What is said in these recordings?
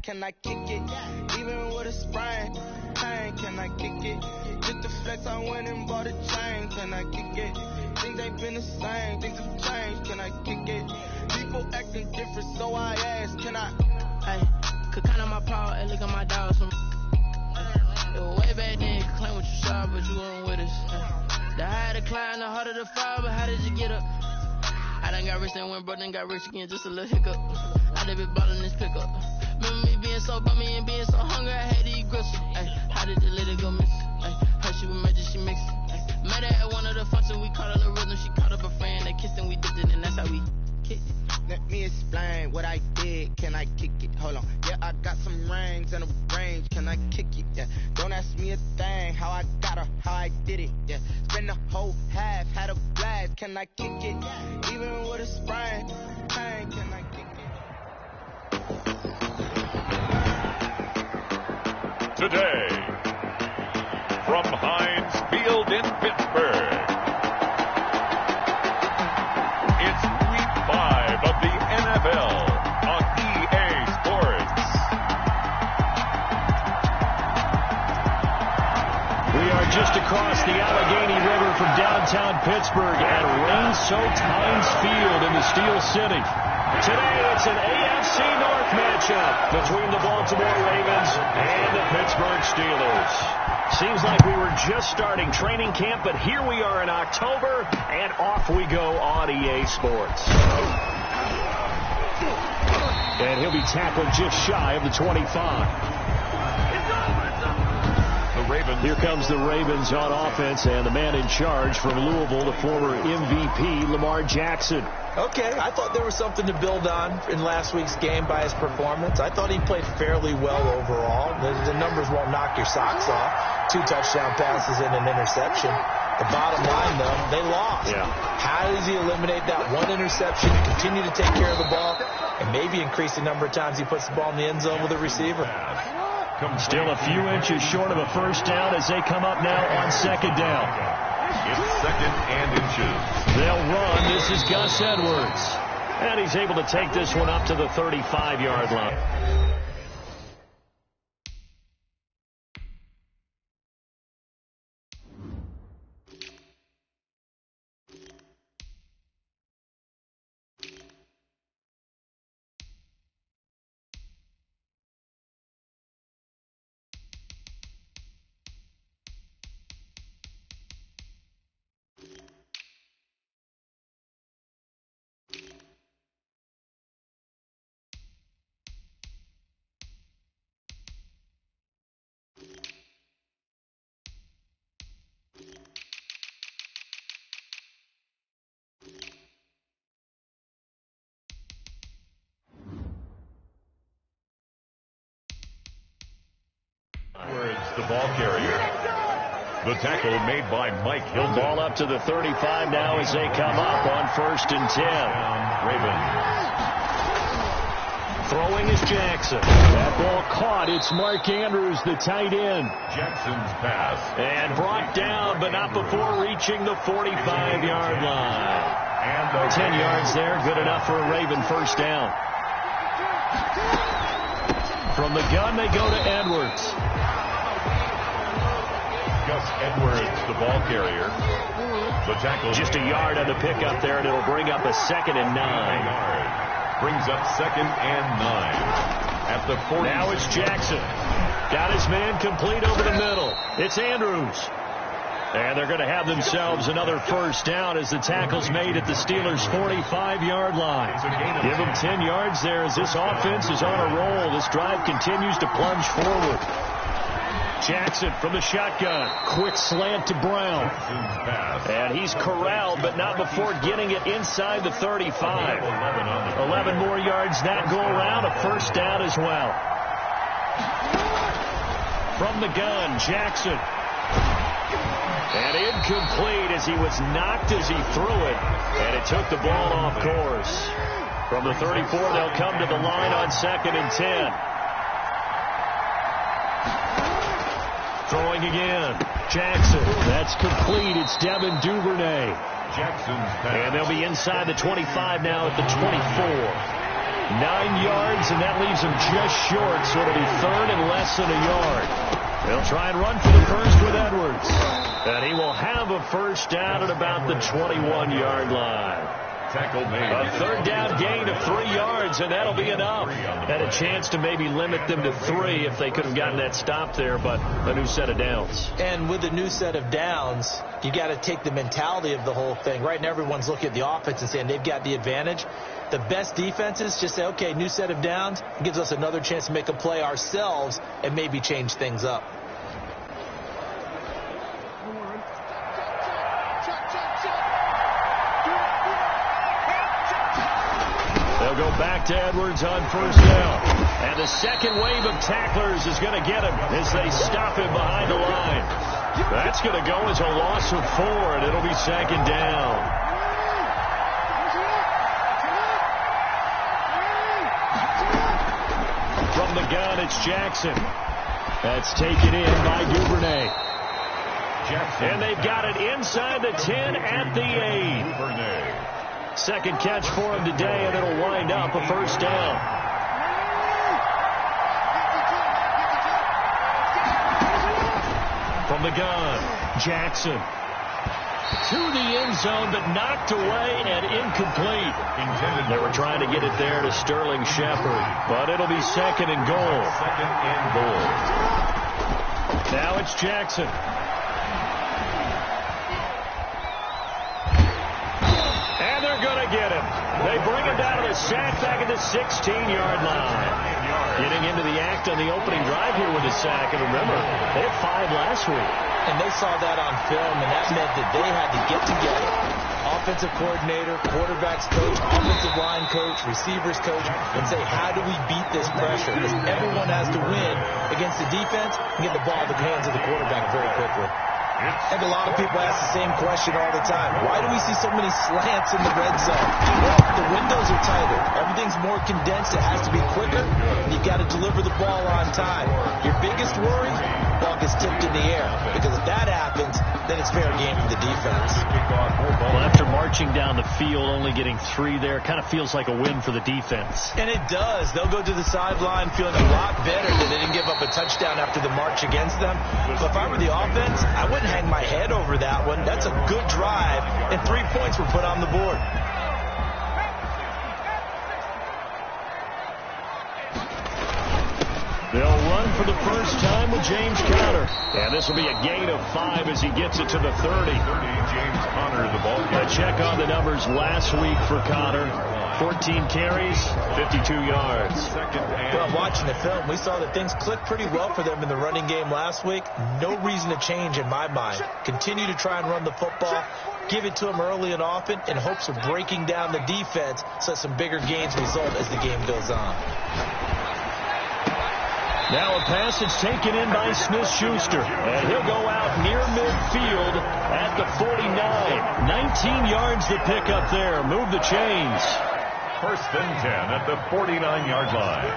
can I kick it? Even with a sprain, pain, can I kick it? Just the flex, I went and bought a chain, can I kick it? Things ain't been the same, things have changed, can I kick it? People acting different, so I ask, can I? Hey, could count on my power, and look at my dogs from. It was way back then, you could claim what you saw, but you weren't with us. The higher the climb, the harder the fall, but how did you get up? I done got rich and went broke, then got rich again, just a little hiccup. I done been ballin' this pickup. Remember me being so bummy and being so hungry, I had to eat gristle. Ay, how did the little go miss? Ay, her she was magic, she mixed it. Met her at one of the functions, we caught her the rhythm, she caught up a friend, they kissed and we dipped it, and that's how we kicked it. Let me explain what I did, can I kick it? Hold on, yeah, I got some rings and a range, can I kick it? Yeah, don't ask me a thing, how I got her, how I did it. Yeah, spend the whole half, had a blast, can I kick it? Even with a sprain, pain, can I kick it? Today, from Heinz Field in Pittsburgh, it's Week 5 of the NFL on EA Sports. We are just across the Allegheny River from downtown Pittsburgh at rain-soaked Heinz Field in the Steel City. Today it's an AFC North matchup between the Baltimore Ravens and the Pittsburgh Steelers. Seems like we were just starting training camp, but here we are in October, and off we go on EA Sports. And he'll be tackled just shy of the 25. Here comes the Ravens on offense, and the man in charge from Louisville, the former MVP, Lamar Jackson. Okay, I thought there was something to build on in last week's game by his performance. I thought he played fairly well overall. The numbers won't knock your socks off. 2 touchdown passes and an interception. The bottom line, though, they lost. Yeah. How does he eliminate that one interception, continue to take care of the ball, and maybe increase the number of times he puts the ball in the end zone with a receiver? Still a few inches short of a first down as they come up now on second down. It's second and inches. They'll run. This is Gus Edwards. And he's able to take this one up to the 35-yard line. The ball carrier. The tackle made by Mike Hilton. Ball up to the 35 now as they come up on 1st and 10. Ravens. Throwing is Jackson. That ball caught. It's Mark Andrews, the tight end. Jackson's pass. And brought down, but not before reaching the 45-yard line. And 10 yards there, good enough for a Raven first down. From the gun, they go to Edwards. Gus Edwards, the ball carrier. The tackle. Just a yard on the pickup there, and it'll bring up a 2nd and 9. Brings up 2nd and 9. At the 40. Now it's Jackson. Got his man complete over the middle. It's Andrews. And they're going to have themselves another first down as the tackle's made at the Steelers' 45-yard line. Give them 10 yards there as this offense is on a roll. This drive continues to plunge forward. Jackson from the shotgun. Quick slant to Brown. And he's corralled, but not before getting it inside the 35. 11 more yards that go around. A first down as well. From the gun, Jackson. And incomplete as he was knocked as he threw it. And it took the ball off course. From the 34, they'll come to the line on 2nd and 10. Throwing again. Jackson. That's complete. It's Devin Duvernay. Jackson's pass. And they'll be inside the 25 now at the 24. 9 yards, and that leaves him just short, so it'll be third and less than a yard. They'll try and run for the first with Edwards. And he will have a first down at about the 21-yard line. A third down gain of 3 yards, and that'll be enough. Had a chance to maybe limit them to 3 if they could have gotten that stop there, but a new set of downs. And with a new set of downs, you got to take the mentality of the whole thing. Right now, everyone's looking at the offense and saying they've got the advantage. The best defenses just say, okay, new set of downs. It gives us another chance to make a play ourselves and maybe change things up. They'll go back to Edwards on first down. And the second wave of tacklers is going to get him as they stop him behind the line. That's going to go as a loss of 4, and it'll be second down. From the gun, it's Jackson. That's taken in by Duvernay. And they've got it inside the 10 at the 8. Second catch for him today, and it'll wind up a first down. From the gun, Jackson. To the end zone, but knocked away and incomplete. They were trying to get it there to Sterling Shepard, but it'll be second and goal. Now it's Jackson. And they're going to get him. They bring him down to the sack back at the 16-yard line. Getting into the act on the opening drive here with the sack. And remember, they had 5 last week. And they saw that on film, and that meant that they had to get together. Offensive coordinator, quarterbacks coach, offensive line coach, receivers coach, and say, how do we beat this pressure? Because everyone has to win against the defense and get the ball in the hands of the quarterback very quickly. I think a lot of people ask the same question all the time. Why do we see so many slants in the red zone? Well, the windows are tighter. Everything's more condensed. It has to be quicker. And you've got to deliver the ball on time. Your biggest worry, ball gets tipped in the air. Because if that happens, then it's fair game for the defense. Well, after marching down the field, only getting 3 there, kind of feels like a win for the defense. And it does. They'll go to the sideline feeling a lot better that they didn't give up a touchdown after the march against them. But if I were the offense, I wouldn't hang my head over that one. That's a good drive, and 3 points were put on the board. They'll run for the first time with James Conner. And this will be a gain of 5 as he gets it to the 30. James Conner, the ball. A check on the numbers last week for Conner. 14 carries, 52 yards. Well, watching the film, we saw that things clicked pretty well for them in the running game last week. No reason to change in my mind. Continue to try and run the football, give it to them early and often in hopes of breaking down the defense so some bigger gains result as the game goes on. Now a pass that's taken in by Smith-Schuster. And he'll go out near midfield at the 49. 19 yards to pick up there. Move the chains. First and 10 at the 49-yard line.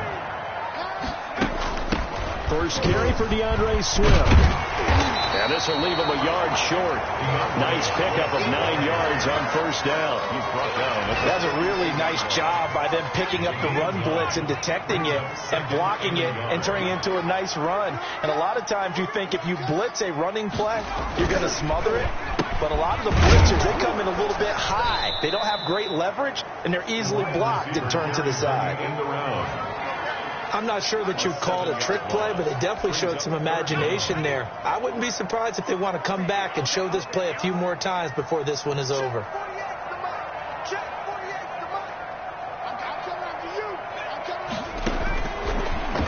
First carry for DeAndre Swift. And this will leave him a yard short. Nice pickup of 9 yards on first down. He's brought down. That's a really nice job by them picking up the run blitz and detecting it and blocking it and turning it into a nice run. And a lot of times you think if you blitz a running play, you're going to smother it. But a lot of the blitzers, they come in a little bit high. They don't have great leverage, and they're easily blocked and turned to the side. In the round. I'm not sure that you'd call it a trick play, but they definitely showed some imagination there. I wouldn't be surprised if they want to come back and show this play a few more times before this one is over.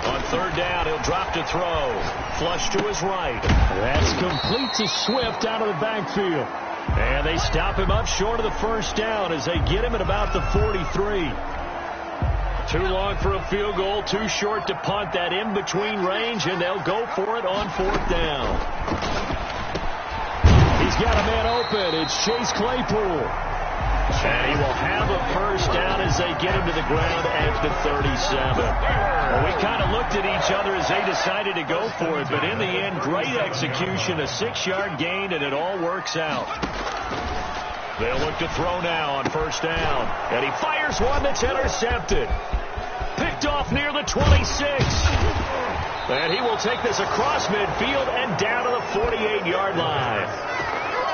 On third down, he'll drop to throw. Flush to his right. That's complete to Swift out of the backfield. And they stop him up short of the first down as they get him at about the 43. Too long for a field goal, too short to punt. That in-between range, and they'll go for it on fourth down. He's got a man open. It's Chase Claypool. And he will have a first down as they get him to the ground at the 37. Well, we kind of looked at each other as they decided to go for it, but in the end, great execution, a 6-yard gain, and it all works out. They'll look to throw now on first down. And he fires one that's intercepted. Picked off near the 26. And he will take this across midfield and down to the 48-yard line.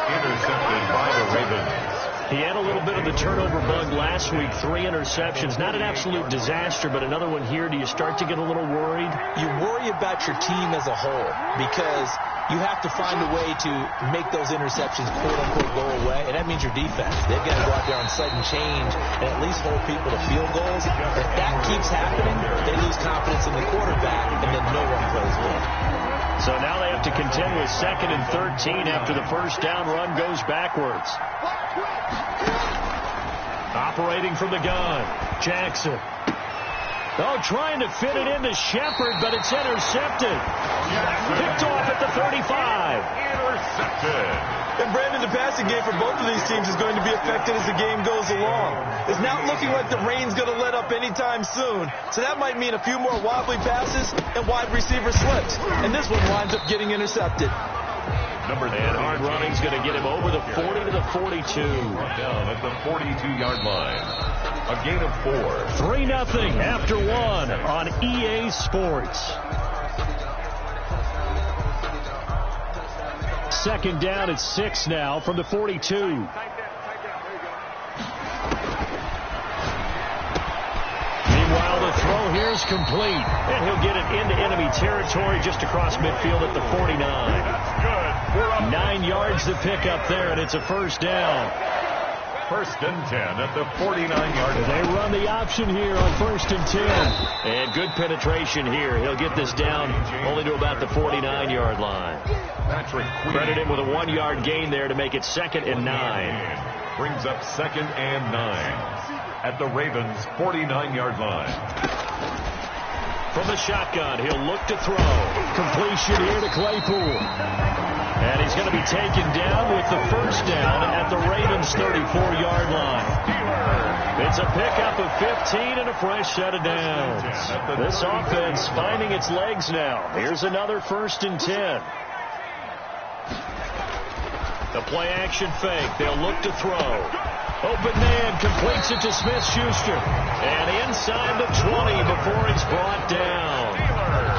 Intercepted by the Ravens. He had a little bit of the turnover bug last week, 3 interceptions. Not an absolute disaster, but another one here. Do you start to get a little worried? You worry about your team as a whole because you have to find a way to make those interceptions, quote-unquote, go away, and that means your defense. They've got to go out there on sudden change and at least hold people to field goals. If that keeps happening, they lose confidence in the quarterback, and then no one plays well. So now they have to contend with 2nd and 13 after the first down run goes backwards. Operating from the gun, Jackson. Oh, trying to fit it into Shepard, but it's intercepted. Picked off at the 35. Intercepted. And Brandon, the passing game for both of these teams is going to be affected as the game goes along. It's not looking like the rain's going to let up anytime soon. So that might mean a few more wobbly passes and wide receiver slips. And this one winds up getting intercepted. And hard running's going to get him over the 40 to the 42. Down at the 42-yard line. A gain of 4. 3-0 after 1 on EA Sports. 2nd down at 6 now from the 42. Meanwhile, the throw here is complete. And he'll get it into enemy territory just across midfield at the 49. 9 yards to pick up there, and it's a first down. 1st and 10 at the 49-yard line. They run the option here on 1st and 10. And good penetration here. He'll get this down only to about the 49-yard line. Credit him with a 1-yard gain there to make it 2nd and 9. Brings up 2nd and 9 at the Ravens' 49-yard line. From the shotgun, he'll look to throw. Completion here to Claypool. And he's going to be taken down with the first down at the Ravens' 34-yard line. It's a pickup of 15 and a fresh set of downs. This offense finding its legs now. Here's another 1st and 10. The play action fake. They'll look to throw. Open man completes it to Smith-Schuster. And inside the 20 before it's brought down.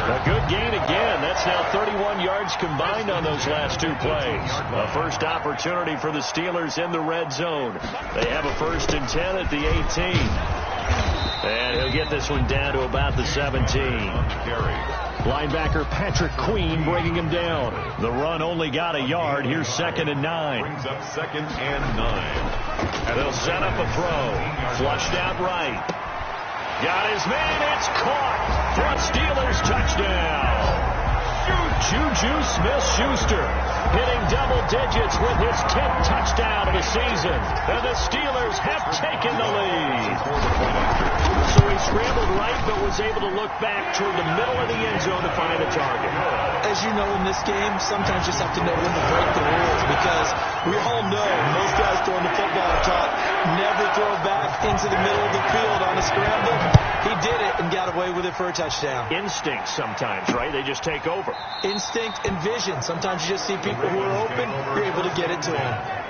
A good gain again. That's now 31 yards combined on those last 2 plays. A first opportunity for the Steelers in the red zone. They have a 1st and 10 at the 18. And he'll get this one down to about the 17. Linebacker Patrick Queen bringing him down. The run only got a yard. Here's 2nd and 9. Brings up 2nd and 9. And they'll set up a throw. Flushed out right. Got his man. It's caught for a Steelers touchdown. Juju Smith-Schuster hitting double digits with his 10th touchdown of the season. And the Steelers have taken the lead. So he scrambled right but was able to look back toward the middle of the end zone to find a target. As you know, in this game, sometimes you just have to know when to break the rules because we all know most guys throwing the football are taught never throw back into the middle of the field on a scramble. He did it and got away with it for a touchdown. Instinct sometimes, right? They just take over. Instinct and vision. Sometimes you just see people who are open, you're able to get it to them.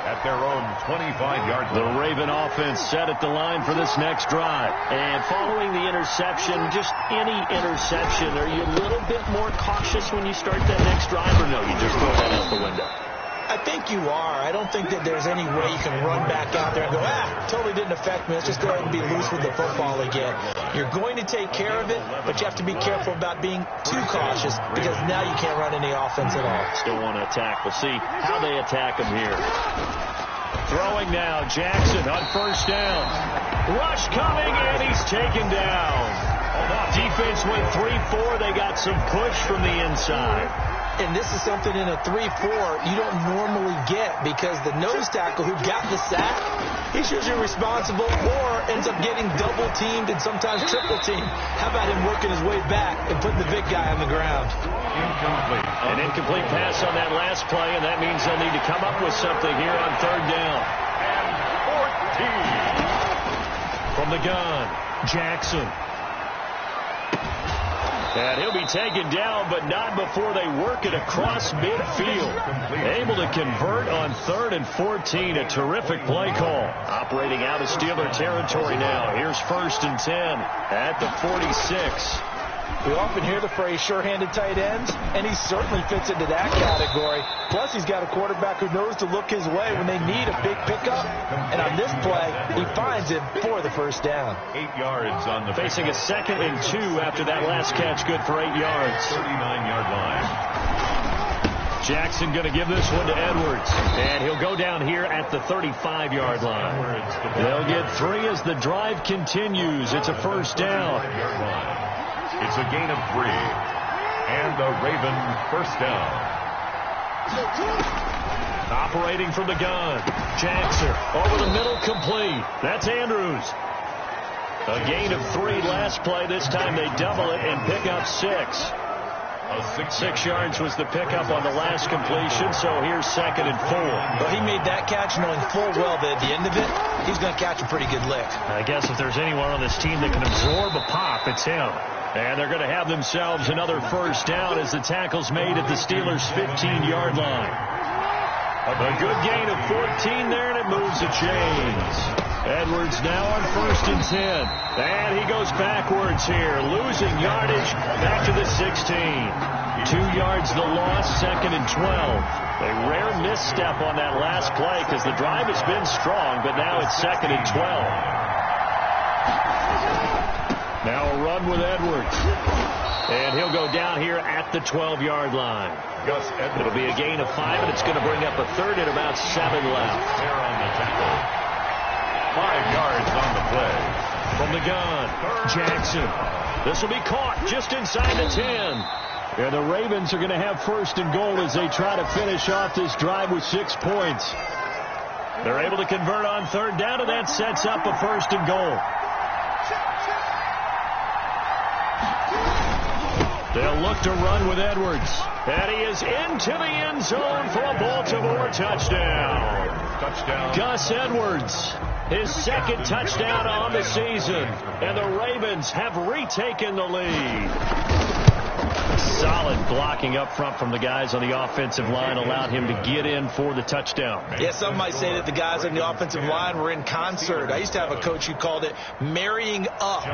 At their own 25-yard line. The Raven offense set at the line for this next drive. And following the interception, just any interception, are you a little bit more cautious when you start that next drive, or no, you just throw that out the window? I think you are. I don't think that there's any way you can run back out there and go, totally didn't affect me. Let's just go ahead and be loose with the football again. You're going to take care of it, but you have to be careful about being too cautious because now you can't run any offense at all. Still want to attack. We'll see how they attack him here. Throwing now, Jackson on 1st down. Rush coming, and he's taken down. Defense went 3-4. They got some push from the inside. And this is something in a 3-4 you don't normally get because the nose tackle who got the sack, he's usually responsible or ends up getting double-teamed and sometimes triple-teamed. How about him working his way back and putting the big guy on the ground? Incomplete. An incomplete pass on that last play, and that means they'll need to come up with something here on 3rd down. And 14. From the gun, Jackson. And he'll be taken down, but not before they work it across midfield. Able to convert on 3rd and 14. A terrific play call. Operating out of Steeler territory now. Here's 1st and 10 at the 46. We often hear the phrase sure-handed tight ends, and he certainly fits into that category. Plus, he's got a quarterback who knows to look his way when they need a big pickup. And on this play, he finds him for the first down. 8 yards on the facing a 2nd and 2 after that last catch, good for 8 yards. 39-yard line. Jackson going to give this one to Edwards, and he'll go down here at the 35-yard line. They'll get 3 as the drive continues. It's a first down. It's a gain of 3. And the Raven first down. Operating from the gun. Jackson over the middle, complete. That's Andrews. A gain of 3 last play. This time they double it and pick up 6. 6 yards was the pickup on the last completion, so here's 2nd and 4. But he made that catch knowing full well that at the end of it, he's going to catch a pretty good lick. I guess if there's anyone on this team that can absorb a pop, it's him. And they're going to have themselves another first down as the tackle's made at the Steelers' 15-yard line. A good gain of 14 there, and it moves the chains. Edwards now on 1st and 10. And he goes backwards here, losing yardage back to the 16. 2 yards the loss, 2nd and 12. A rare misstep on that last play because the drive has been strong, but now it's 2nd and 12. Now a run with Edwards. And he'll go down here at the 12-yard line. It'll be a gain of 5, and it's going to bring up a 3rd and about 7 left. There on the tackle. 5 yards on the play. From the gun, Jackson. This will be caught just inside the 10. And the Ravens are going to have 1st and goal as they try to finish off this drive with 6 points. They're able to convert on 3rd down, and that sets up a 1st and goal. They'll look to run with Edwards. And he is into the end zone for a Baltimore touchdown. Gus Edwards, his 2nd touchdown on the season. And the Ravens have retaken the lead. Solid blocking up front from the guys on the offensive line allowed him to get in for the touchdown. Yeah, some might say that the guys on the offensive line were in concert. I used to have a coach who called it marrying up,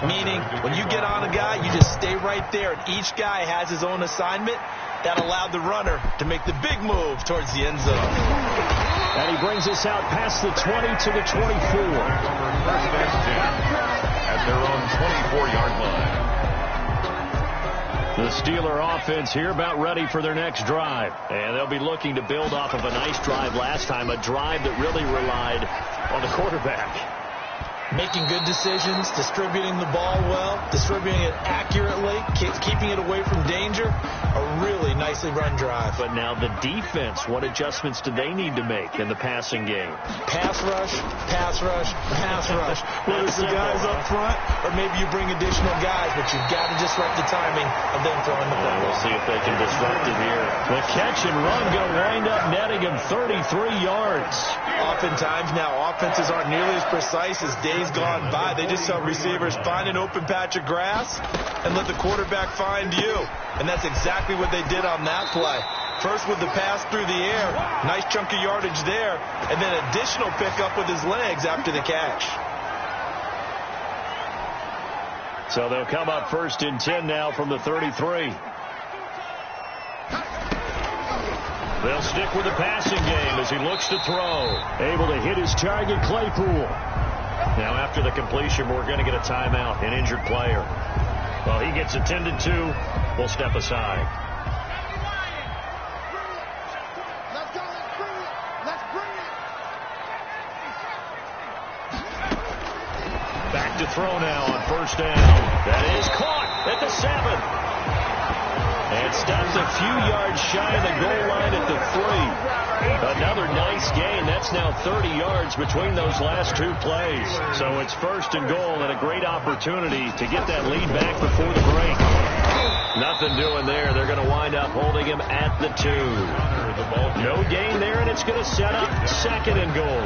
meaning when you get on a guy, you just stay right there, and each guy has his own assignment. That allowed the runner to make the big move towards the end zone. And he brings us out past the 20 to the 24. 1st and 10 at their own 24-yard line. The Steeler offense here about ready for their next drive. And they'll be looking to build off of a nice drive last time, a drive that really relied on the quarterback. Making good decisions, distributing the ball well, distributing it accurately, keeping it away from danger. A really nicely run drive. But now the defense, what adjustments do they need to make in the passing game? Pass rush, pass rush, pass rush. Whether it's the guys up front or maybe you bring additional guys, but you've got to disrupt the timing of them throwing the ball. We'll see if they can disrupt it here. The catch and run going to wind up netting him 33 yards. Oftentimes now offenses aren't nearly as precise as days gone by. They just tell receivers, find an open patch of grass and let the quarterback find you. And that's exactly what they did on that play. First with the pass through the air, nice chunk of yardage there, and then additional pickup with his legs after the catch. So they'll come up 1st and 10 now from the 33. They'll stick with the passing game as he looks to throw. Able to hit his target, Claypool. Now after the completion, we're going to get a timeout, an injured player. Well, he gets attended to. We'll step aside. Back to throw now on 1st down. That is caught at the 7. And stopped a few yards shy of the goal line at the 3. Another nice gain. That's now 30 yards between those last 2 plays. So it's 1st and goal and a great opportunity to get that lead back before the break. Nothing doing there. They're going to wind up holding him at the 2. No gain there, and it's going to set up 2nd and goal.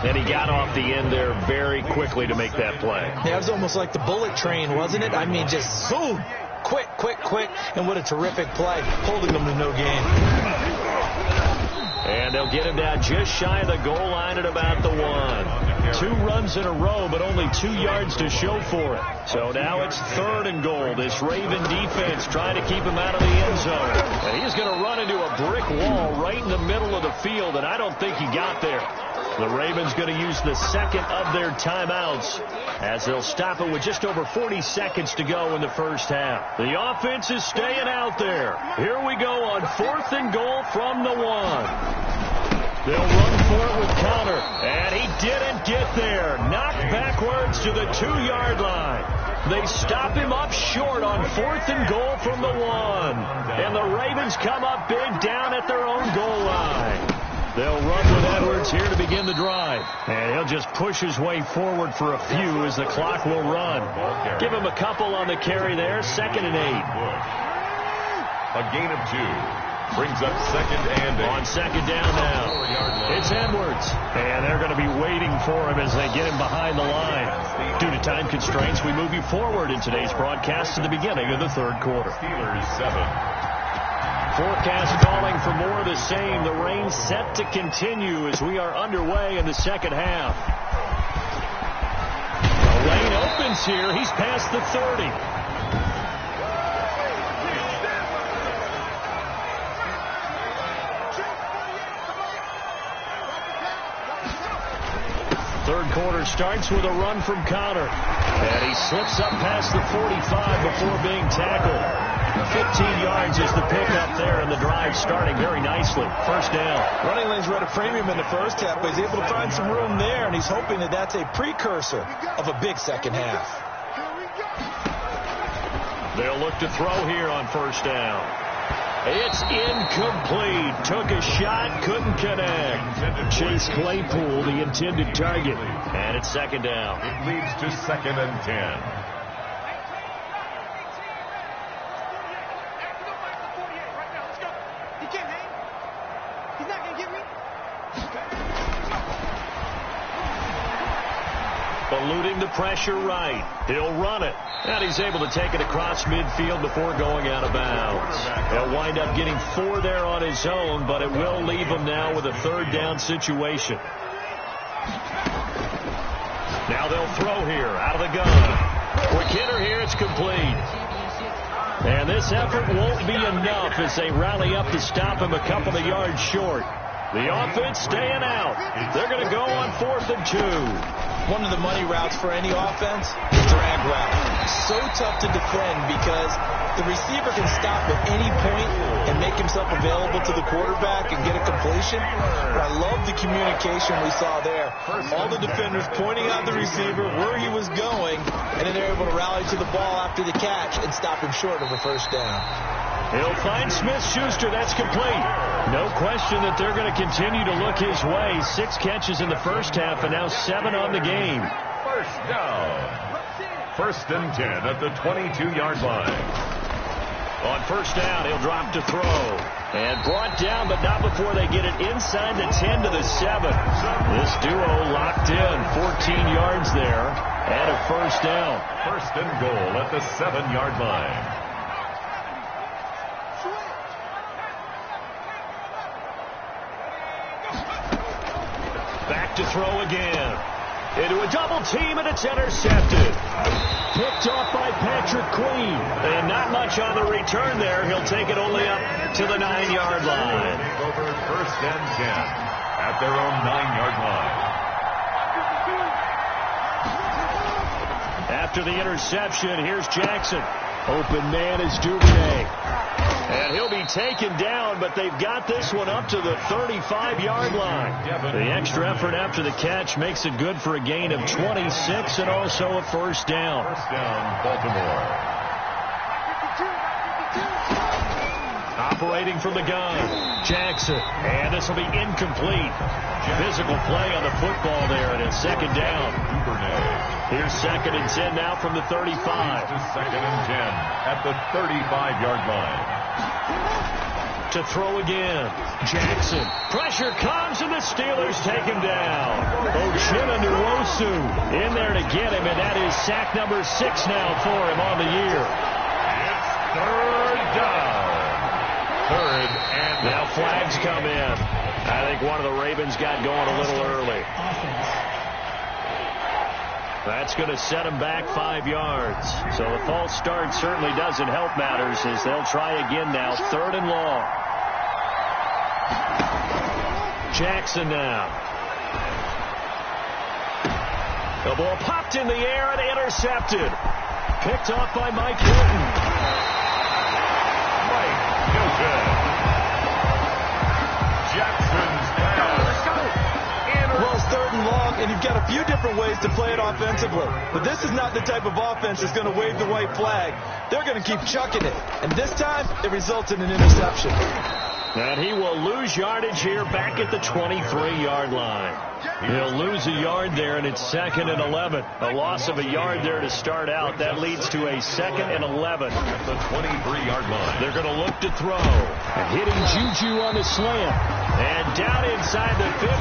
And he got off the end there very quickly to make that play. Yeah, it was almost like the bullet train, wasn't it? I mean, just boom, quick, and what a terrific play, holding them to no gain. And they'll get him down just shy of the goal line at about the 1. 2 runs in a row, but only 2 yards to show for it. So now it's 3rd and goal. This Raven defense trying to keep him out of the end zone. And he's going to run into a brick wall right in the middle of the field, and I don't think he got there. The Ravens going to use the second of their timeouts as they'll stop it with just over 40 seconds to go in the first half. The offense is staying out there. Here we go on 4th and goal from the 1. They'll run for it with Connor, and he didn't get there. Knocked backwards to the 2-yard line. They stop him up short on 4th and goal from the 1. And the Ravens come up big down at their own goal line. They'll run with Edwards here to begin the drive. And he'll just push his way forward for a few as the clock will run. Give him a couple on the carry there. 2nd and 8. A gain of 2. Brings up 2nd and 8. On 2nd down now. It's Edwards. And they're going to be waiting for him as they get him behind the line. Due to time constraints, we move you forward in today's broadcast to the beginning of the 3rd quarter. Steelers 7. Forecast calling for more of the same. The rain set to continue as we are underway in the 2nd half. The lane opens here. He's past the 30. Third quarter starts with a run from Connor. And he slips up past the 45 before being tackled. 15 yards is the pickup there, and the drive starting very nicely. First down. Running lanes were at a premium in the first half, but he's able to find some room there, and he's hoping that that's a precursor of a big second half. They'll look to throw here on first down. It's incomplete. Took a shot, couldn't connect. Chase Claypool, the intended target. And it's 2nd down. It leads to 2nd and 10. Eluding the pressure right. He'll run it. And he's able to take it across midfield before going out of bounds. He'll wind up getting 4 there on his own, but it will leave him now with a 3rd down situation. Now they'll throw here out of the gun. Quick hitter here. It's complete. And this effort won't be enough as they rally up to stop him a couple of yards short. The offense staying out. They're going to go on 4th and 2. One of the money routes for any offense, the drag route. So tough to defend because the receiver can stop at any point and make himself available to the quarterback and get a completion. But I love the communication we saw there. All the defenders pointing out the receiver where he was going, and then they're able to rally to the ball after the catch and stop him short of a first down. He'll find Smith-Schuster. That's complete. No question that they're going to continue to look his way. 6 catches in the first half and now 7 on the game. First down. 1st and 10 at the 22-yard line. On first down, he'll drop to throw. And brought down, but not before they get it inside the 10 to the 7. This duo locked in. 14 yards there and a first down. 1st and goal at the 7-yard line. Back to throw again. Into a double team, and it's intercepted. Picked off by Patrick Queen. And not much on the return there. He'll take it only up to the 9-yard line. Over 1st and 10 at their own 9-yard line. After the interception, here's Jackson. Open man is Duvernay. And he'll be taken down, but they've got this one up to the 35-yard line. The extra effort after the catch makes it good for a gain of 26 and also a first down. First down, Baltimore. Operating from the gun, Jackson. And this will be incomplete. Physical play on the football there, and it's 2nd down. Here's 2nd and 10 now from the 35. To 2nd and 10 at the 35-yard line. To throw again. Jackson. Pressure comes, and the Steelers take him down. Ochena Nwosu in there to get him, and that is sack number 6 now for him on the year. It's third down. Third, and now flags come in. I think one of the Ravens got going a little early. That's going to set him back 5 yards. So the false start certainly doesn't help matters as they'll try again now. 3rd and long. Jackson now. The ball popped in the air and intercepted. Picked off by Mike Hilton. Mike Hilton. Jackson's pass. Well, it's 3rd and long, and you've got a few different ways to play it offensively. But this is not the type of offense that's going to wave the white flag. They're going to keep chucking it. And this time, it results in an interception. And he will lose yardage here back at the 23-yard line. He'll lose a yard there, and it's 2nd and 11. A loss of a yard there to start out. That leads to a 2nd and 11. At the 23-yard line. They're going to look to throw. Hitting Juju on the slant. And down inside the 15,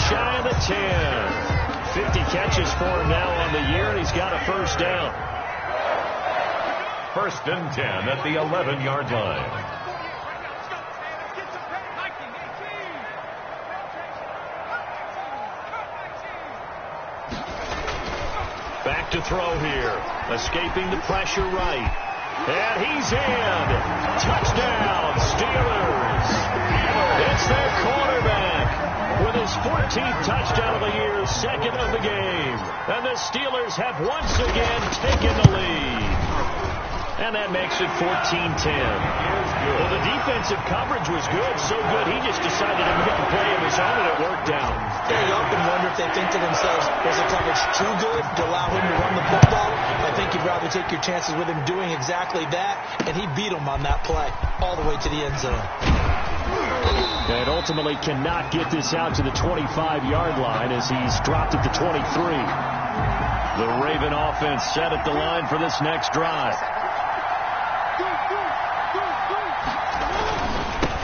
shy of the 10. 50 catches for him now on the year, and he's got a first down. 1st and 10 at the 11-yard line. Back to throw here. Escaping the pressure right. And he's in. Touchdown, Steelers. It's their quarterback with his 14th touchdown of the year, 2nd of the game. And the Steelers have once again taken the lead. And that makes it 14-10. Well, the defensive coverage was good, so good he just decided to make a play of his own, and it worked out. You often wonder if they think to themselves, was the coverage too good to allow him to run the football? I think you'd rather take your chances with him doing exactly that, and he beat him on that play all the way to the end zone. And ultimately cannot get this out to the 25-yard line as he's dropped at the 23. The Raven offense set at the line for this next drive.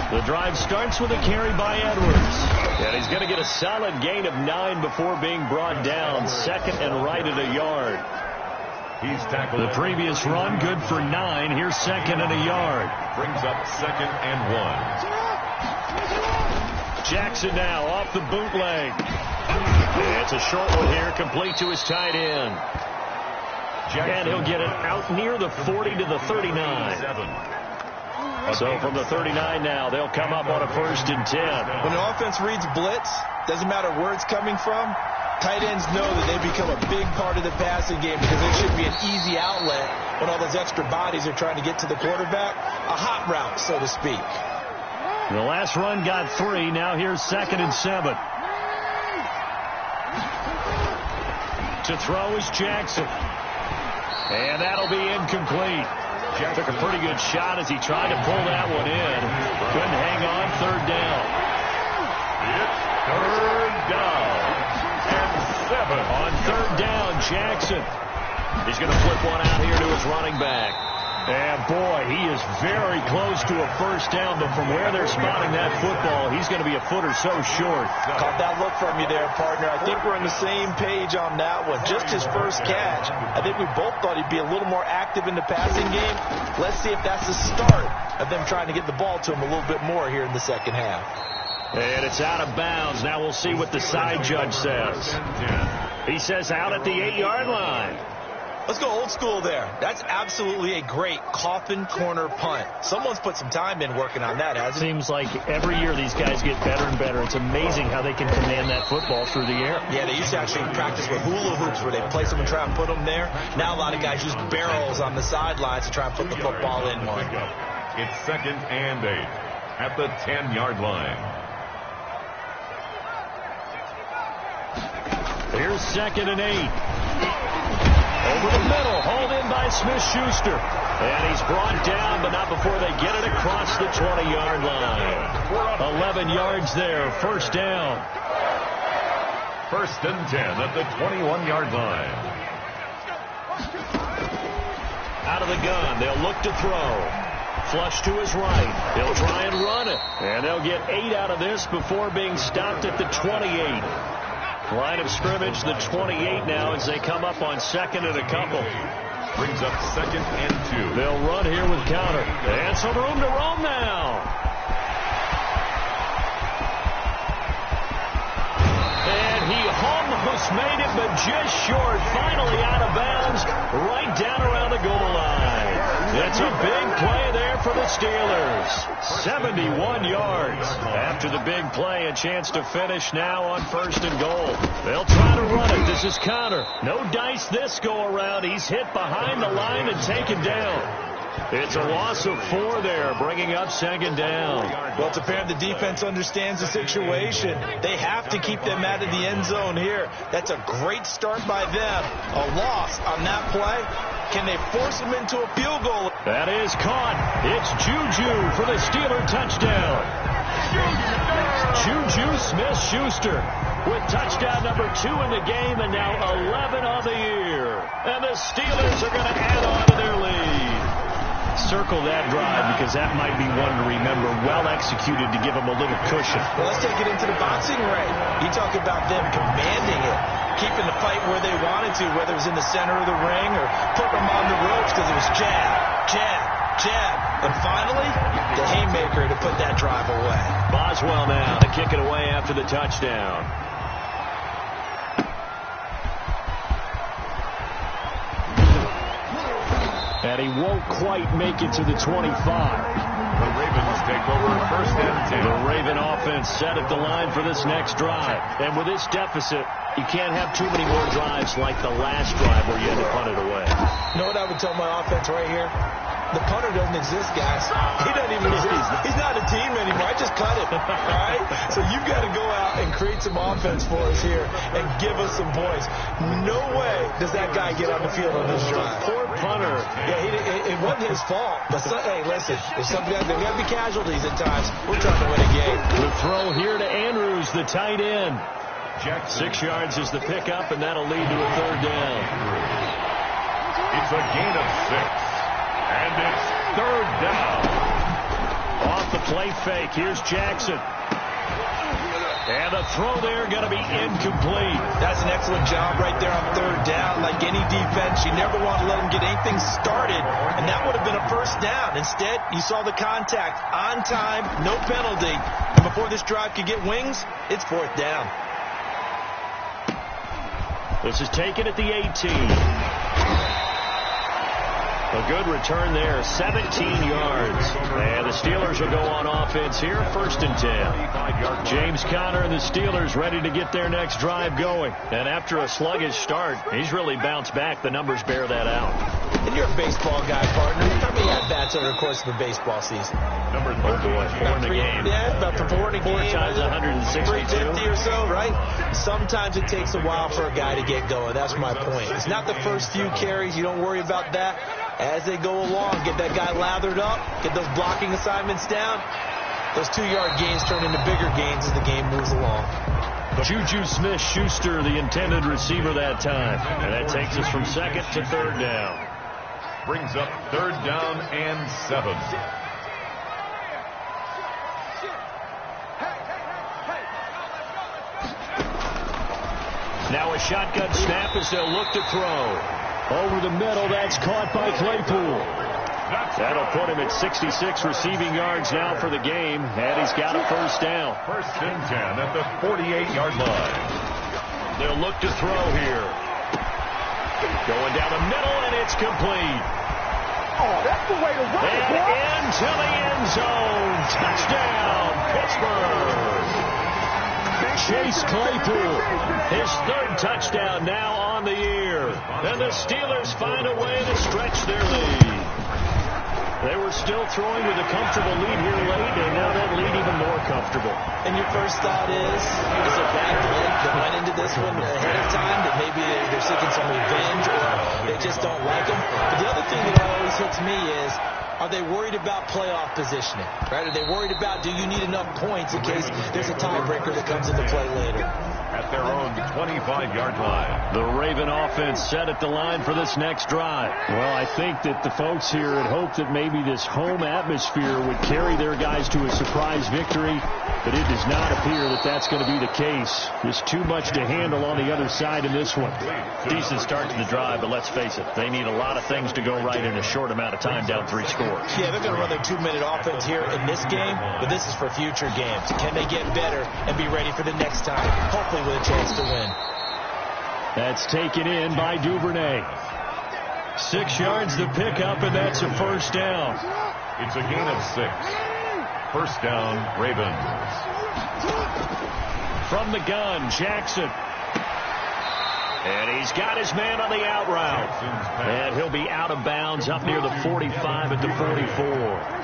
The drive starts with a carry by Edwards. And he's going to get a solid gain of 9 before being brought down. 2nd and right at a yard. He's tackled. The previous run good for 9. Here's 2nd and a yard. Brings up 2nd and 1. Jackson now off the bootleg. It's a short one here, complete to his tight end. And he'll get it out near the 40 to the 39. So from the 39 now, they'll come up on a 1st and 10. When the offense reads blitz, doesn't matter where it's coming from, tight ends know that they become a big part of the passing game because it should be an easy outlet when all those extra bodies are trying to get to the quarterback. A hot route, so to speak. The last run got 3. Now here's 2nd and 7. To throw is Jackson. And that'll be incomplete. Took a pretty good shot as he tried to pull that one in. Couldn't hang on. 3rd down. It's 3rd down and 7. On 3rd down, Jackson. He's going to flip one out here to his running back. And boy, he is very close to a first down, but from where they're spotting that football, he's going to be a foot or so short. Caught that look from you there, partner. I think we're on the same page on that one. Just his first catch. I think we both thought he'd be a little more active in the passing game. Let's see if that's the start of them trying to get the ball to him a little bit more here in the second half. And it's out of bounds. Now we'll see what the side judge says. He says out at the 8-yard line. Let's go old school there. That's absolutely a great coffin corner punt. Someone's put some time in working on that, hasn't it? Seems like every year these guys get better and better. It's amazing how they can command that football through the air. Yeah, they used to actually practice with hula hoops where they place them and try and put them there. Now a lot of guys use barrels on the sidelines to try and put the football in one. It's 2nd and 8 at the 10-yard line. Here's 2nd and 8. Over the middle, hauled in by Smith-Schuster. And he's brought down, but not before they get it across the 20-yard line. 11 yards there, first down. 1st and 10 at the 21-yard line. Out of the gun, they'll look to throw. Flush to his right. He'll try and run it. And they'll get 8 out of this before being stopped at the 28. Line of scrimmage, the 28 now as they come up on second and a couple. Brings up 2nd and 2. They'll run here with counter. And some room to roam now. And he almost made it, but just short. Finally out of bounds, right down around the goal line. It's a big play there for the Steelers. 71 yards. After the big play, a chance to finish now on 1st and goal. They'll try to run it. This is Connor. No dice this go around. He's hit behind the line and taken down. It's a loss of 4 there, bringing up 2nd down. Well, it's apparent the defense understands the situation. They have to keep them out of the end zone here. That's a great start by them. A loss on that play. Can they force them into a field goal? That is caught. It's Juju for the Steeler touchdown. Juju Smith-Schuster with touchdown number 2 in the game and now 11 on the year. And the Steelers are going to add on to their lead. Circle that drive because that might be one to remember. Well executed to give them a little cushion. Well, let's take it into the boxing ring. You talk about them commanding it, keeping the fight where they wanted to, whether it was in the center of the ring or putting them on the ropes because it was jab, jab, jab. And finally, the haymaker to put that drive away. Boswell now to kick it away after the touchdown. And he won't quite make it to the 25. The Ravens take over 1st and 10. The Raven offense set at the line for this next drive. And with this deficit, you can't have too many more drives like the last drive where you had to punt it away. You know what I would tell my offense right here? The punter doesn't exist, guys. He doesn't even exist. He's not a team anymore. I just cut him. All right? So you've got to go out and create some offense for us here and give us some points. No way does that guy get on the field on this drive. Poor punter. Yeah, it wasn't his fault. But, hey, listen, there's some guys, there got to be casualties at times. We're trying to win a game. The throw here to Andrews, the tight end. 6 yards is the pickup, and that'll lead to a 3rd down. It's a gain of 6. And it's 3rd down. Off the play fake. Here's Jackson. And the throw there going to be incomplete. That's an excellent job right there on 3rd down. Like any defense, you never want to let them get anything started. And that would have been a 1st down. Instead, you saw the contact on time, no penalty. And before this drive could get wings, it's 4th down. This is taken at the 18. A good return there, 17 yards. And the Steelers will go on offense here, 1st and 10. James Conner and the Steelers ready to get their next drive going. And after a sluggish start, he's really bounced back. The numbers bear that out. And you're a baseball guy, partner. How many at-bats over the course of a baseball season? Number 3. Four in the game. Yeah, about 4 in a game. 4 times 162. 350 or so, right? Sometimes it takes a while for a guy to get going. That's my point. It's not the first few carries. You don't worry about that. As they go along, get that guy lathered up, get those blocking assignments down. Those 2-yard gains turn into bigger gains as the game moves along. Juju Smith-Schuster, the intended receiver that time. And that takes us from 2nd to 3rd down. Brings up 3rd down and 7. Now a shotgun snap as they'll look to throw. Over the middle, that's caught by Claypool. That'll put him at 66 receiving yards now for the game, and he's got a 1st down. 1st and 10 at the 48-yard line. They'll look to throw here. Going down the middle, and it's complete. Oh, that's the way to run it, boy. And into the end zone. Touchdown, Pittsburgh. Chase Claypool, his 3rd touchdown now on the year. And the Steelers find a way to stretch their lead. They were still throwing with a comfortable lead here late, and now that lead even more comfortable. And your first thought is a bad play that went into this one ahead of time, that maybe they're seeking some revenge or they just don't like them. But the other thing that always hits me is, are they worried about playoff positioning? Right? Are they worried about, do you need enough points in case there's a tiebreaker that comes into play later? at their own 25-yard line. The Raven offense set at the line for this next drive. Well, I think that the folks here had hoped that maybe this home atmosphere would carry their guys to a surprise victory, but it does not appear that that's going to be the case. Just too much to handle on the other side in this one. Decent start to the drive, but let's face it, they need a lot of things to go right in a short amount of time, down 3 scores. Yeah, they're going to run their 2-minute offense here in this game, but this is for future games. Can they get better and be ready for the next time, hopefully with a chance to win? That's taken in by Duvernay. 6 yards the pickup, and that's a first down. It's a gain of 6. First down, Ravens. From the gun, Jackson. And he's got his man on the out route. And he'll be out of bounds up near the 45 at the 44.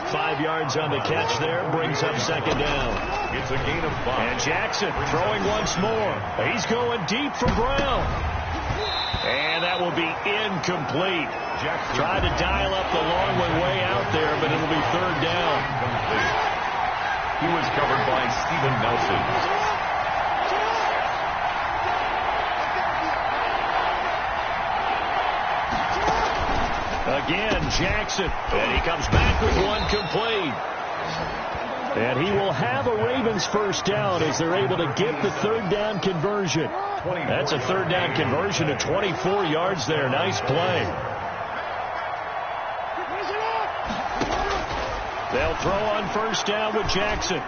5 yards on the catch there, brings up second down. It's a gain of 5. And Jackson throwing once more. He's going deep for Brown. And that will be incomplete. Jackson tried to dial up the long one way out there, but it'll be third down. He was covered by Steven Nelson. Again, Jackson. And he comes back with one complete. And he will have a Ravens first down as they're able to get the third down conversion. That's a third down conversion to 24 yards there. Nice play. They'll throw on first down with Jackson.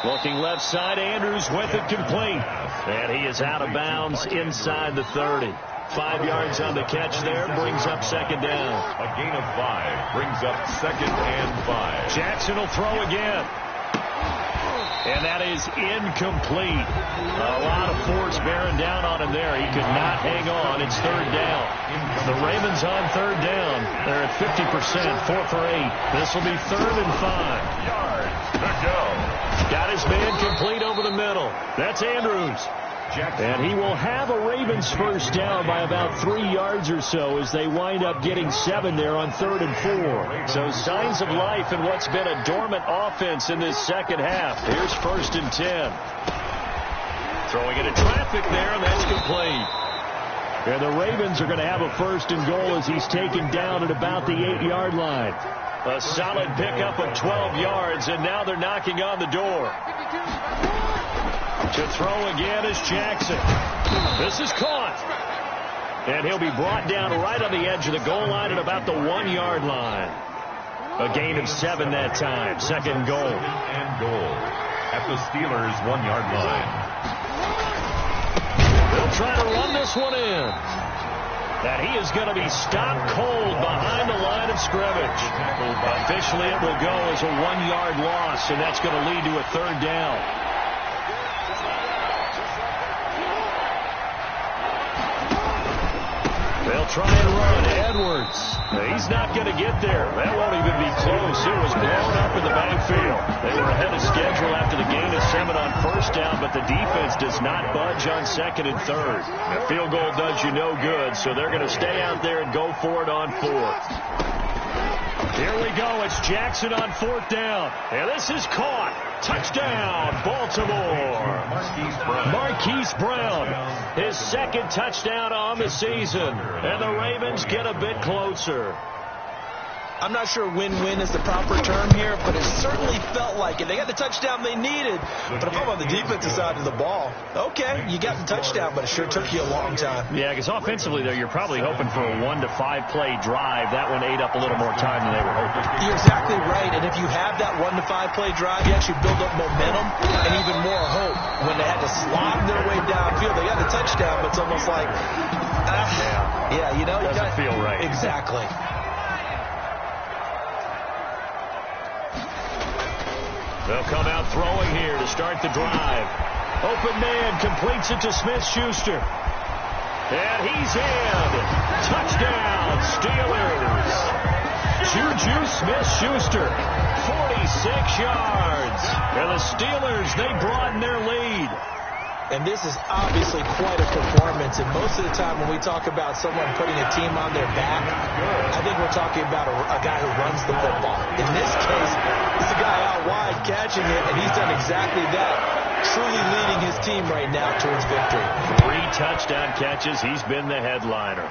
Looking left side, Andrews with it complete. And he is out of bounds inside the 30. 5 yards on the catch there, brings up second down. A gain of 5 brings up second and 5. Jackson will throw again. And that is incomplete. A lot of force bearing down on him there. He could not hang on. It's third down. The Ravens on third down. They're at 50%, 4 for 8. This will be third and 5. Yards to go. Got his man complete over the middle. That's Andrews. And he will have a Ravens first down by about 3 yards or so as they wind up getting 7 there on third and 4. So signs of life in what's been a dormant offense in this second half. Here's first and 10. Throwing into traffic there, and that's complete. And the Ravens are going to have a first and goal as he's taken down at about the 8-yard line. A solid pickup of 12 yards, and now they're knocking on the door. To throw again is Jackson. This is caught. And he'll be brought down right on the edge of the goal line at about the 1-yard line. A gain of 7 that time. Second goal. And goal at the Steelers' 1-yard line. They'll try to run this one in. And he is going to be stopped cold behind the line of scrimmage. Officially, it will go as a 1-yard loss, and that's going to lead to a third down. They'll try and run. Edwards. He's not going to get there. That won't even be close. It was blown up in the backfield. They were ahead of schedule after the gain of 7 on first down, but the defense does not budge on second and third. The field goal does you no good, so they're going to stay out there and go for it on fourth. Here we go. It's Jackson on fourth down. And this is caught. Touchdown, Baltimore. Marquise Brown, his second touchdown on the season. And the Ravens get a bit closer. I'm not sure win-win is the proper term here, but it certainly felt like it. They got the touchdown they needed, but if I'm on the defensive side of the ball, okay, you got the touchdown, but it sure took you a long time. Yeah, because offensively, though, you're probably hoping for a 1 to 5 play drive. That one ate up a little more time than they were hoping. You're exactly right, and if you have that 1 to 5 play drive, you actually build up momentum and even more hope. When they had to slog their way downfield, they got the touchdown, but it's almost like, you know, you doesn't feel right. Exactly. They'll come out throwing here to start the drive. Open man completes it to Smith-Schuster. And he's in. Touchdown, Steelers. Juju Smith-Schuster, 46 yards. And the Steelers, they broaden their lead. And this is obviously quite a performance. And most of the time when we talk about someone putting a team on their back, I think we're talking about a guy who runs the football. In this case, it's a guy out wide catching it, and he's done exactly that. truly leading his team right now towards victory. 3 touchdown catches. He's been the headliner.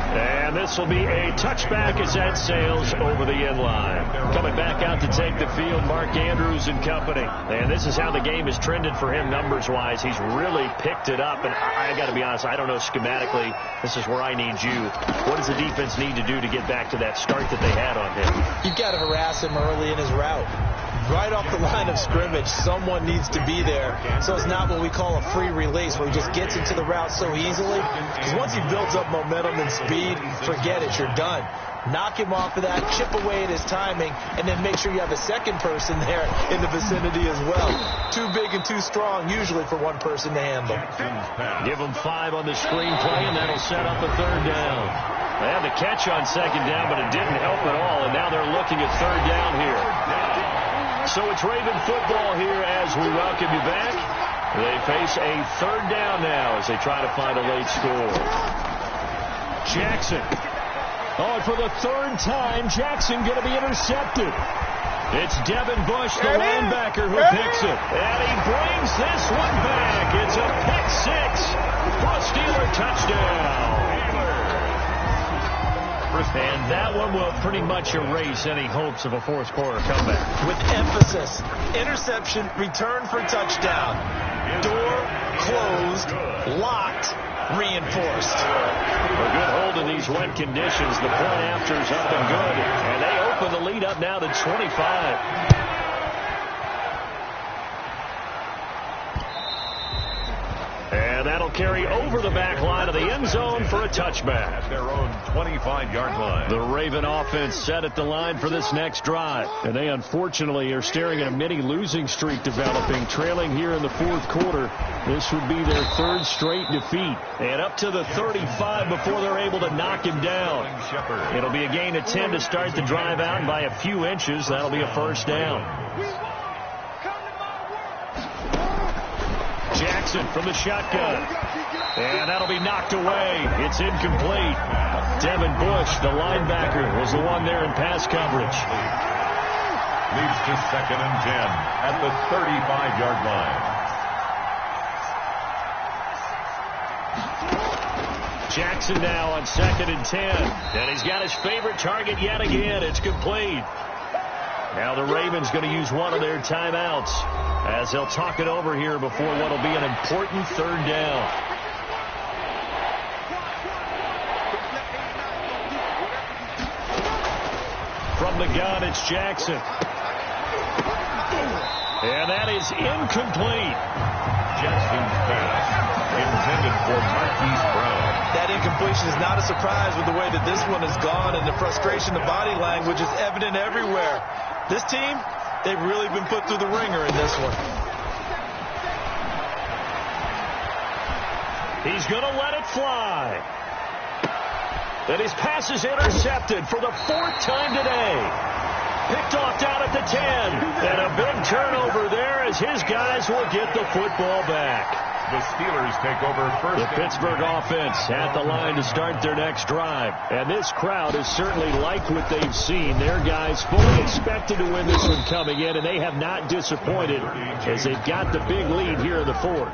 And this will be a touchback as that sails over the end line. Coming back out to take the field, Mark Andrews and company. And this is how the game has trended for him numbers-wise. He's really picked it up. And I got to be honest, I don't know schematically. This is where I need you. What does the defense need to do to get back to that start that they had on him? You've got to harass him early in his route. Right off the line of scrimmage, someone needs to be there. So it's not what we call a free release, where he just gets into the route so easily. Because once he builds up momentum and speed, forget it, you're done. Knock him off of that, chip away at his timing, and then make sure you have a second person there in the vicinity as well. Too big and too strong, usually, for one person to handle. Give him 5 on the screenplay, and that'll set up a 3rd down. They had the catch on 2nd down, but it didn't help at all, and now they're looking at 3rd down here. So it's Raven football here as we welcome you back. They face a 3rd down now as they try to find a late score. Jackson. Oh, for the 3rd time, Jackson going to be intercepted. It's Devin Bush, the linebacker, who picks it. And he brings this one back. It's a pick 6 for a Steeler touchdown. And that one will pretty much erase any hopes of a 4th quarter comeback. With emphasis, interception, return for touchdown. Door closed, locked, reinforced. A good hold in these wet conditions. The point after's up and good. And they open the lead up now to 25. And that'll carry over the back line of the end zone for a touchback. At their own 25-yard line. The Raven offense set at the line for this next drive. And they unfortunately are staring at a mini losing streak developing, trailing here in the 4th quarter. This would be their 3rd straight defeat. And up to the 35 before they're able to knock him down. It'll be a gain of 10 to start the drive out, and by a few inches, that'll be a 1st down. Jackson from the shotgun. And that'll be knocked away. It's incomplete. Devin Bush, the linebacker, was the one there in pass coverage. Leads to 2nd and 10 at the 35-yard line. Jackson now on 2nd and 10. And he's got his favorite target yet again. It's complete. Now the Ravens going to use one of their timeouts as they'll talk it over here before what will be an important 3rd down. From the gun, it's Jackson. And that is incomplete. Jackson's pass intended for Marquise Brown. That incompletion is not a surprise with the way that this one has gone, and the frustration, the body language is evident everywhere. This team, they've really been put through the ringer in this one. He's going to let it fly. And his pass is intercepted for the 4th time today. Picked off down at the 10. And a big turnover there as his guys will get the football back. The Steelers take over first. The Pittsburgh offense at the line to start their next drive. And this crowd has certainly liked what they've seen. Their guys fully expected to win this one coming in, and they have not disappointed as they've got the big lead here in the 4th.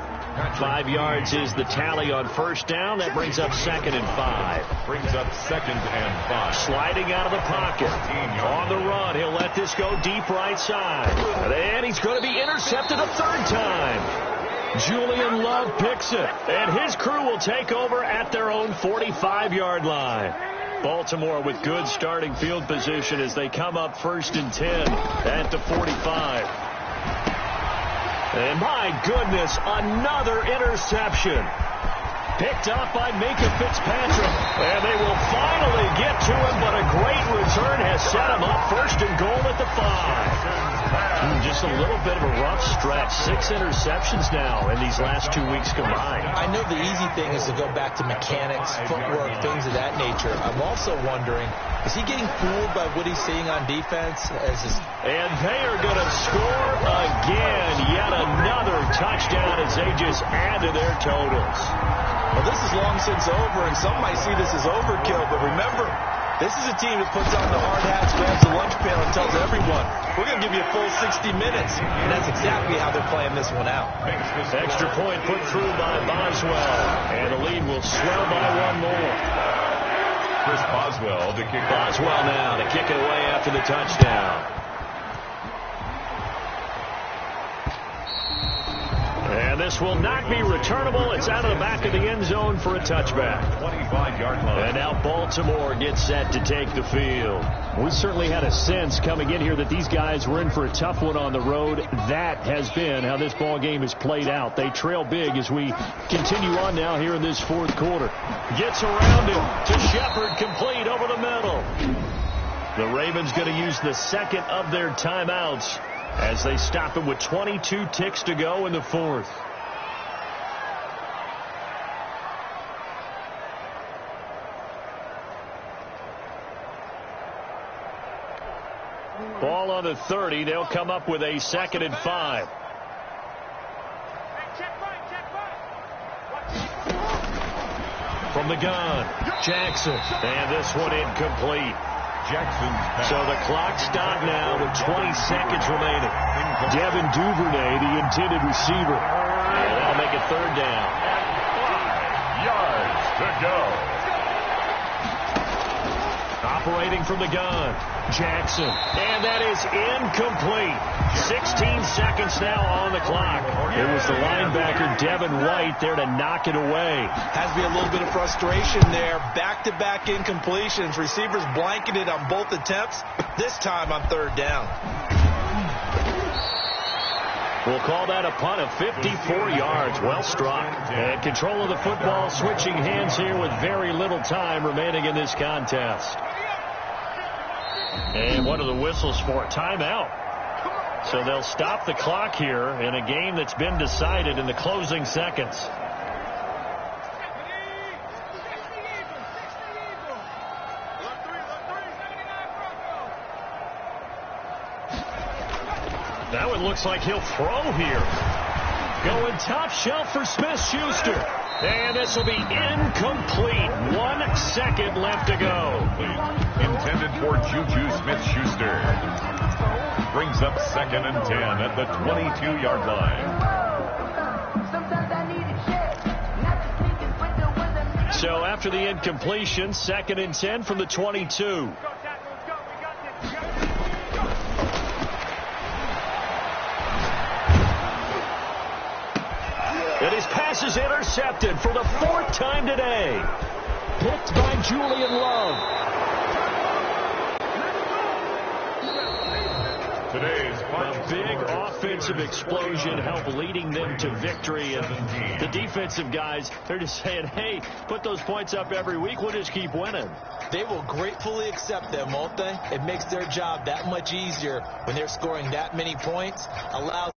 5 yards is the tally on 1st down. That brings up 2nd and 5. Brings up 2nd and 5. Sliding out of the pocket. On the run, he'll let this go deep right side. And he's going to be intercepted a 3rd time. Julian Love picks it, and his crew will take over at their own 45-yard line. Baltimore with good starting field position as they come up 1st and 10 at the 45. And my goodness, another interception. Picked up by Minka Fitzpatrick. And they will finally get to him, but a great return has set him up 1st and goal at the 5. Just a little bit of a rough stretch. 6 interceptions now in these last 2 weeks combined. I know the easy thing is to go back to mechanics, footwork, things of that nature. I'm also wondering, is he getting fooled by what he's seeing on defense? And they are going to score again. Yet another touchdown as they just add to their totals. Well, this is long since over, and some might see this as overkill, but remember, This is a team that puts on the hard hats, grabs the lunch pail, and tells everyone, we're going to give you a full 60 minutes. And that's exactly how they're playing this one out. Extra point put through by Boswell. And the lead will swell by one more. Chris Boswell to kick. Boswell now to kick it away after the touchdown. And this will not be returnable. It's out of the back of the end zone for a touchback. 25-yard line. And now Baltimore gets set to take the field. We certainly had a sense coming in here that these guys were in for a tough one on the road. That has been how this ball game has played out. They trail big as we continue on now here in this fourth quarter. Gets around him to Shepard, complete over the middle. The Ravens going to use the second of their timeouts as they stop him with 22 ticks to go in the fourth. Ball on the 30. They'll come up with a 2nd and 5. From the gun, Jackson. And this one incomplete. So the clock stopped now with 20 seconds remaining. Devin Duvernay, the intended receiver. And that'll make it 3rd down. 5 yards to go. Operating from the gun, Jackson. And that is incomplete. 16 seconds now on the clock. It was the linebacker, Devin White, there to knock it away. Has to be a little bit of frustration there. Back-to-back incompletions. Receivers blanketed on both attempts. This time on 3rd down. We'll call that a punt of 54 yards. Well struck. And control of the football switching hands here with very little time remaining in this contest. And what are the whistles for? Timeout. So they'll stop the clock here in a game that's been decided in the closing seconds. That one looks like he'll throw here. Going top shelf for Smith-Schuster. And this will be incomplete. 1 second left to go. Intended for Juju Smith-Schuster. Brings up 2nd and 10 at the 22-yard line. So after the incompletion, 2nd and 10 from the 22. And his pass is intercepted for the 4th time today. Picked by Julian Love. Today's A big offensive explosion helped leading them to victory. And the defensive guys, they're just saying, hey, put those points up every week. We'll just keep winning. They will gratefully accept them, won't they? It makes their job that much easier when they're scoring that many points. Allows